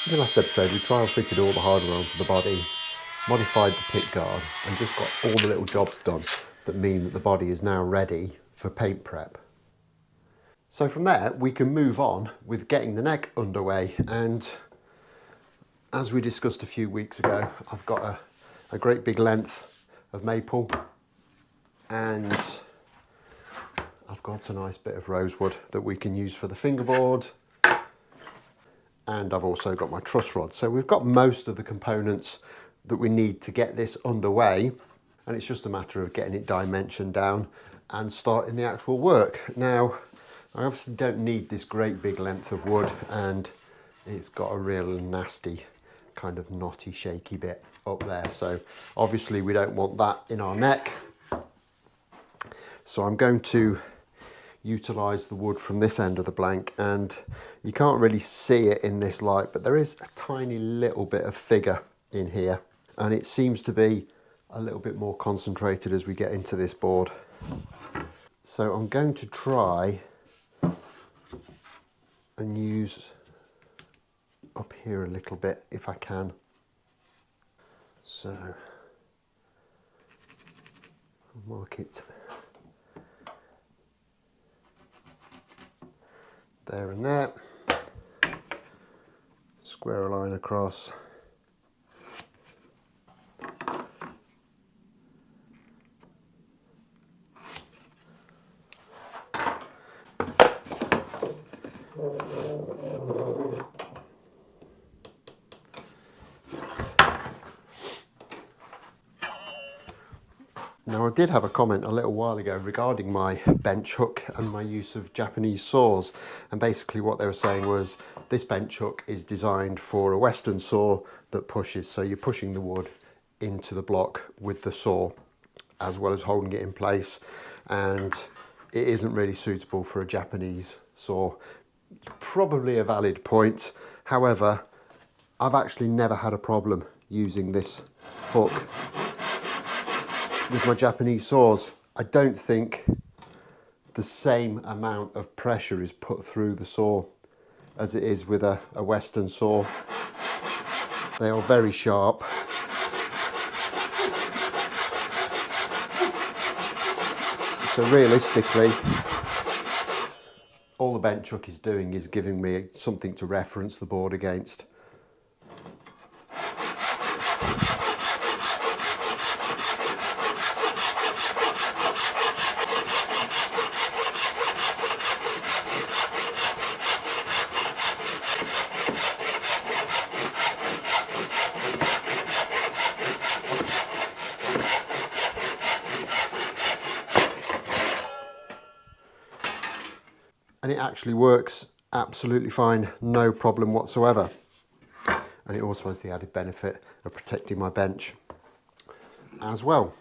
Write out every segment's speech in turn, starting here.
In the last episode we trial fitted all the hardware onto the body, modified the pick guard and just got all the little jobs done that mean that the body is now ready for paint prep. So from there we can move on with getting the neck underway, and as we discussed a few weeks ago, I've got a great big length of maple and I've got a nice bit of rosewood that we can use for the fingerboard, and I've also got my truss rod. So we've got most of the components that we need to get this underway, and it's just a matter of getting it dimensioned down and starting the actual work. Now, I obviously don't need this great big length of wood, and it's got a real nasty kind of knotty shaky bit up there, so obviously we don't want that in our neck. So I'm going to utilise the wood from this end of the blank, and you can't really see it in this light, but there is a tiny little bit of figure in here, and it seems to be a little bit more concentrated as we get into this board. So I'm going to try and use up here a little bit if I can. So I'll mark it there and there, square a line across. Now, I did have a comment a little while ago regarding my bench hook and my use of Japanese saws, and basically what they were saying was this bench hook is designed for a Western saw that pushes, so you're pushing the wood into the block with the saw as well as holding it in place, and it isn't really suitable for a Japanese saw. It's probably a valid point. However, I've actually never had a problem using this hook with my Japanese saws. I don't think the same amount of pressure is put through the saw as it is with a Western saw. They are very sharp. So realistically, all the bench hook is doing is giving me something to reference the board against. And it actually works absolutely fine, no problem whatsoever. And it also has the added benefit of protecting my bench as well.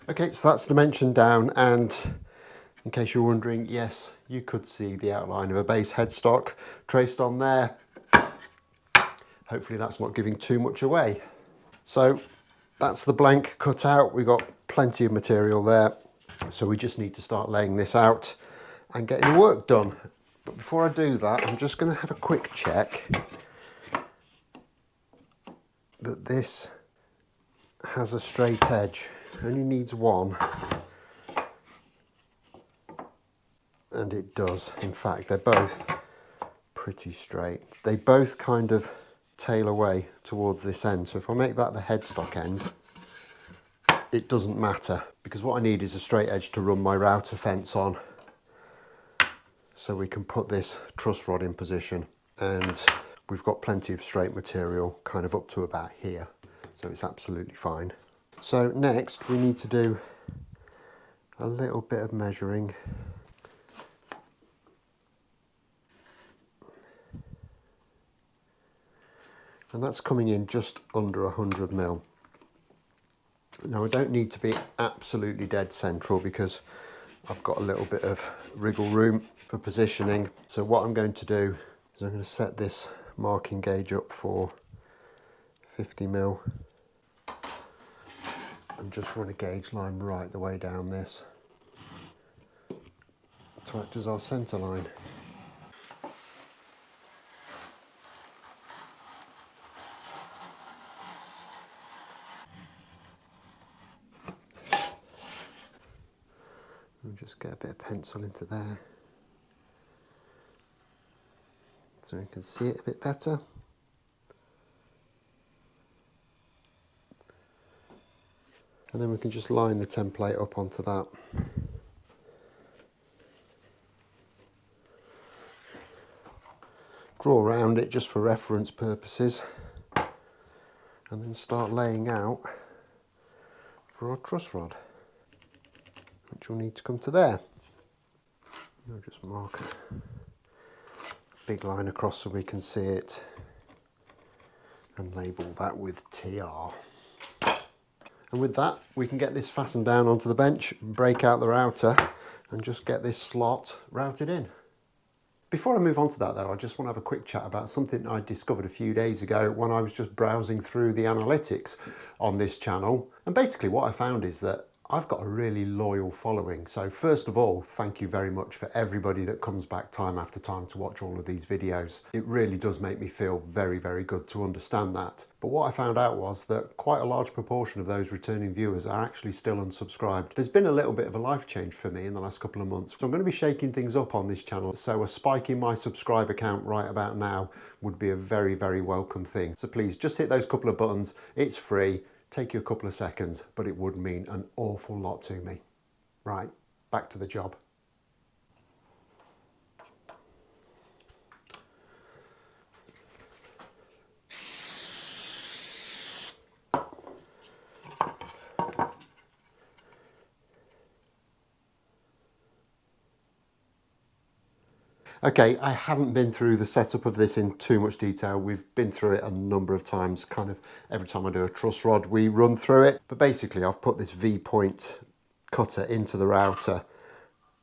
Okay, so that's dimension down, and in case you're wondering, yes, you could see the outline of a base headstock traced on there. Hopefully that's not giving too much away. So that's the blank cut out. We've got plenty of material there, so we just need to start laying this out and getting the work done. But before I do that, I'm just going to have a quick check that this has a straight edge. Only needs one, and it does. In fact, they're both pretty straight. They both kind of tail away towards this end, so if I make that the headstock end, it doesn't matter, because what I need is a straight edge to run my router fence on. so we can put this truss rod in position, and we've got plenty of straight material kind of up to about here, so it's absolutely fine. So next we need to do a little bit of measuring. And that's coming in just under 100 mil. Now I don't need to be absolutely dead central because I've got a little bit of wriggle room for positioning. So what I'm going to do is I'm going to set this marking gauge up for 50 mil and just run a gauge line right the way down this to act as our centre line. And just get a bit of pencil into there so you can see it a bit better. And then we can just line the template up onto that. Draw around it just for reference purposes, and then start laying out for our truss rod, which will need to come to there. I'll just mark a big line across so we can see it and label that with TR. And with that, we can get this fastened down onto the bench, break out the router, and just get this slot routed in. Before I move on to that though, I just want to have a quick chat about something I discovered a few days ago when I was just browsing through the analytics on this channel. And basically what I found is that I've got a really loyal following. So first of all, thank you very much for everybody that comes back time after time to watch all of these videos. It really does make me feel very, very good to understand that. But what I found out was that quite a large proportion of those returning viewers are actually still unsubscribed. There's been a little bit of a life change for me in the last couple of months. So I'm going to be shaking things up on this channel. So a spike in my subscriber count right about now would be a very, very welcome thing. So please just hit those couple of buttons. It's free. Take you a couple of seconds, but it would mean an awful lot to me. Right, back to the job. Okay, I haven't been through the setup of this in too much detail. We've been through it a number of times, kind of every time I do a truss rod, we run through it. But basically, I've put this V-point cutter into the router,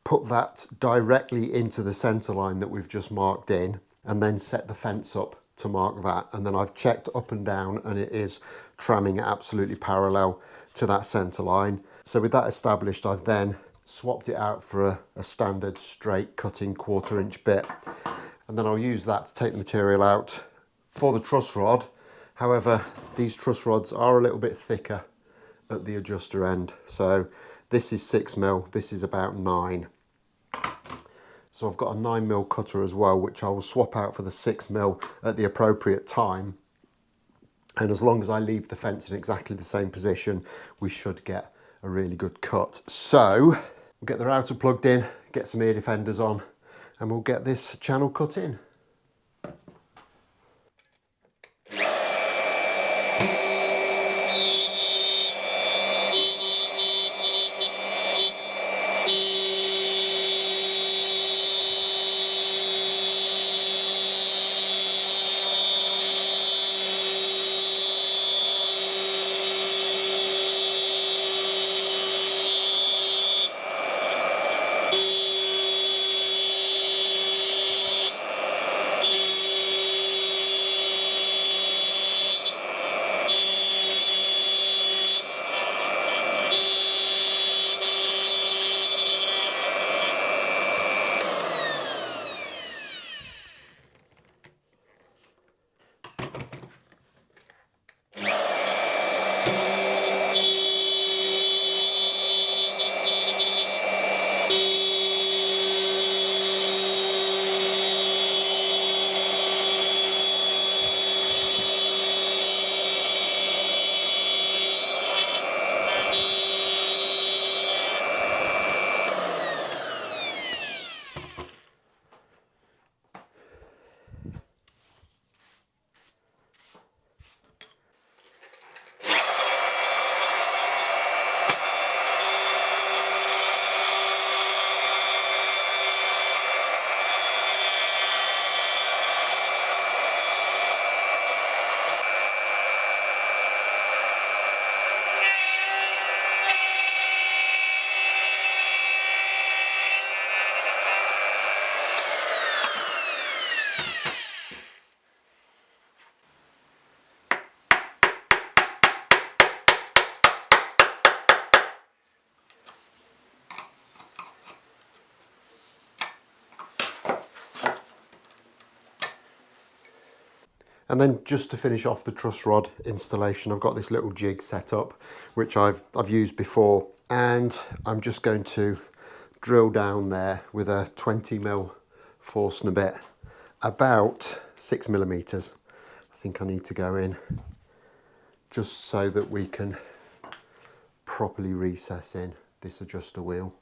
put that directly into the centre line that we've just marked in, and then set the fence up to mark that. And then I've checked up and down, and it is tramming absolutely parallel to that centre line. So with that established, I've then swapped it out for a standard straight cutting 1/4 inch bit, and then I'll use that to take the material out for the truss rod. However, these truss rods are a little bit thicker at the adjuster end, so this is 6 mil, this is about 9. So I've got a 9 mil cutter as well, which I will swap out for the 6 mil at the appropriate time, and as long as I leave the fence in exactly the same position, we should get a really good cut. So we'll get the router plugged in, get some ear defenders on, and we'll get this channel cut in. And then just to finish off the truss rod installation, I've got this little jig set up, which I've used before, and I'm just going to drill down there with a 20mm Forstner bit, about 6mm. I think I need to go in just so that we can properly recess in this adjuster wheel.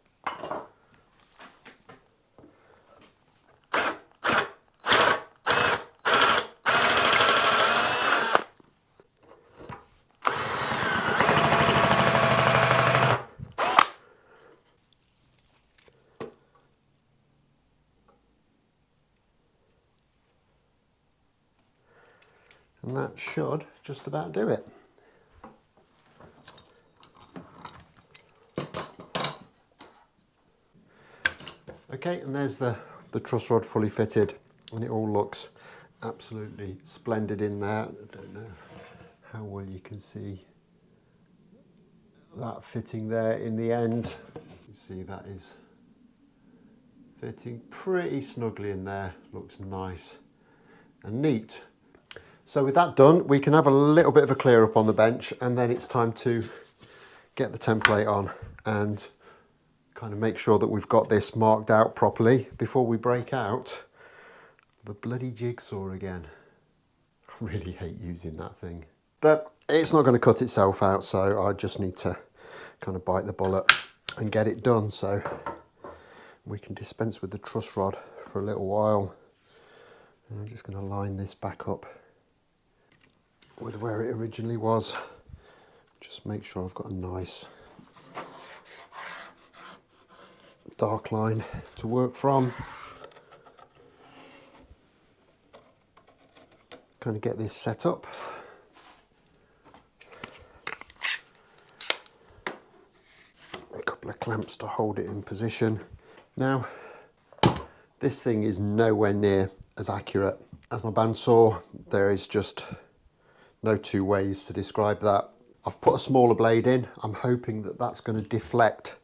And that should just about do it. Okay, and there's the truss rod fully fitted, and it all looks absolutely splendid in there. I don't know how well you can see that fitting there in the end. You see that is fitting pretty snugly in there. Looks nice and neat. So with that done, we can have a little bit of a clear up on the bench, and then it's time to get the template on and kind of make sure that we've got this marked out properly before we break out the bloody jigsaw again. I really hate using that thing, but it's not going to cut itself out, so I just need to kind of bite the bullet and get it done so we can dispense with the truss rod for a little while. And I'm just going to line this back up with where it originally was. Just make sure I've got a nice dark line to work from. Kind of get this set up. A couple of clamps to hold it in position. Now, this thing is nowhere near as accurate as my bandsaw. There is just no two ways to describe that. I've put a smaller blade in. I'm hoping that that's going to deflect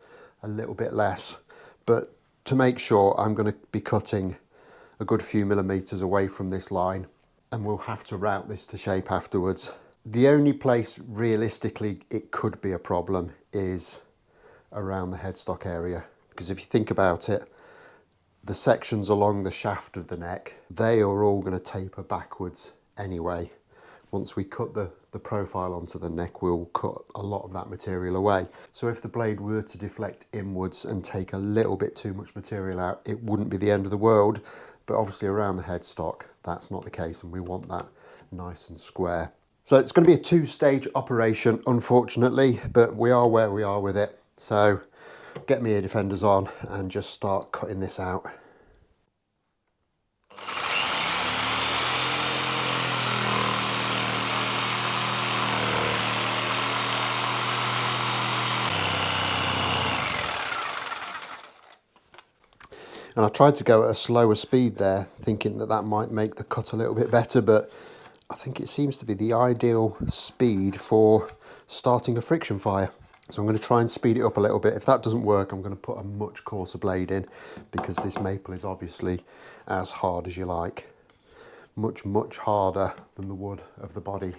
a little bit less, but to make sure, I'm going to be cutting a good few millimeters away from this line, and we'll have to route this to shape afterwards. The only place realistically it could be a problem is around the headstock area, because if you think about it, the sections along the shaft of the neck, they are all going to taper backwards anyway. Once we cut the profile onto the neck, we'll cut a lot of that material away. So if the blade were to deflect inwards and take a little bit too much material out, it wouldn't be the end of the world. But obviously around the headstock, that's not the case, and we want that nice and square. So it's going to be a two-stage operation, unfortunately, but we are where we are with it. So get my ear defenders on and just start cutting this out. And I tried to go at a slower speed there, thinking that that might make the cut a little bit better, but I think it seems to be the ideal speed for starting a friction fire. So I'm going to try and speed it up a little bit. If that doesn't work, I'm going to put a much coarser blade in, because this maple is obviously as hard as you like. Much, much harder than the wood of the body.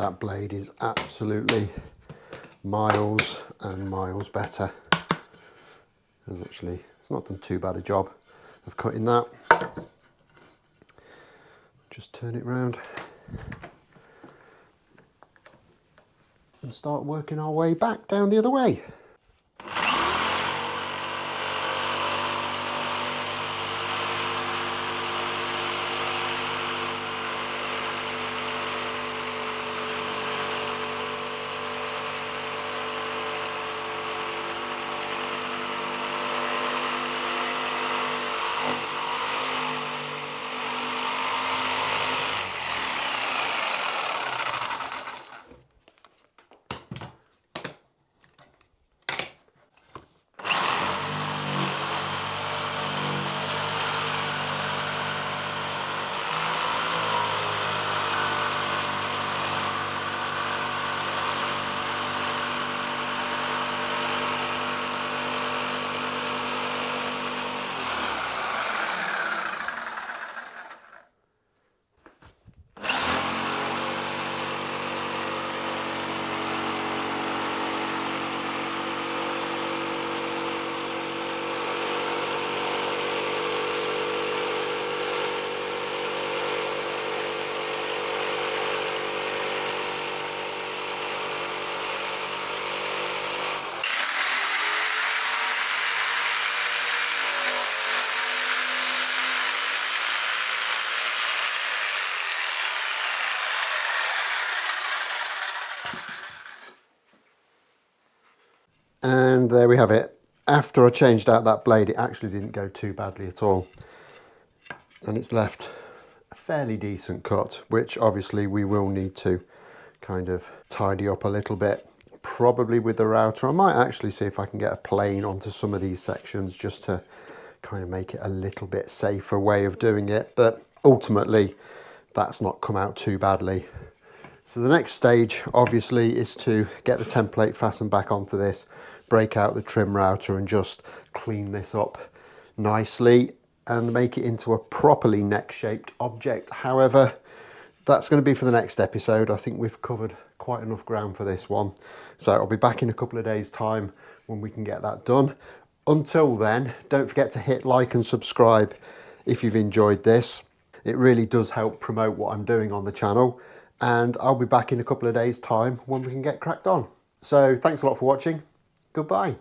That blade is absolutely miles and miles better. It's not done too bad a job of cutting that. Just turn it round and start working our way back down the other way. And there we have it. After I changed out that blade, it actually didn't go too badly at all. And it's left a fairly decent cut, which obviously we will need to kind of tidy up a little bit, probably with the router. I might actually see if I can get a plane onto some of these sections just to kind of make it a little bit safer way of doing it. But ultimately, that's not come out too badly. So the next stage obviously is to get the template fastened back onto this, break out the trim router and just clean this up nicely and make it into a properly neck-shaped object. However, that's going to be for the next episode. I think we've covered quite enough ground for this one. So I'll be back in a couple of days' time when we can get that done. Until then, don't forget to hit like and subscribe if you've enjoyed this. It really does help promote what I'm doing on the channel. And I'll be back in a couple of days' time when we can get cracked on. So thanks a lot for watching. Goodbye.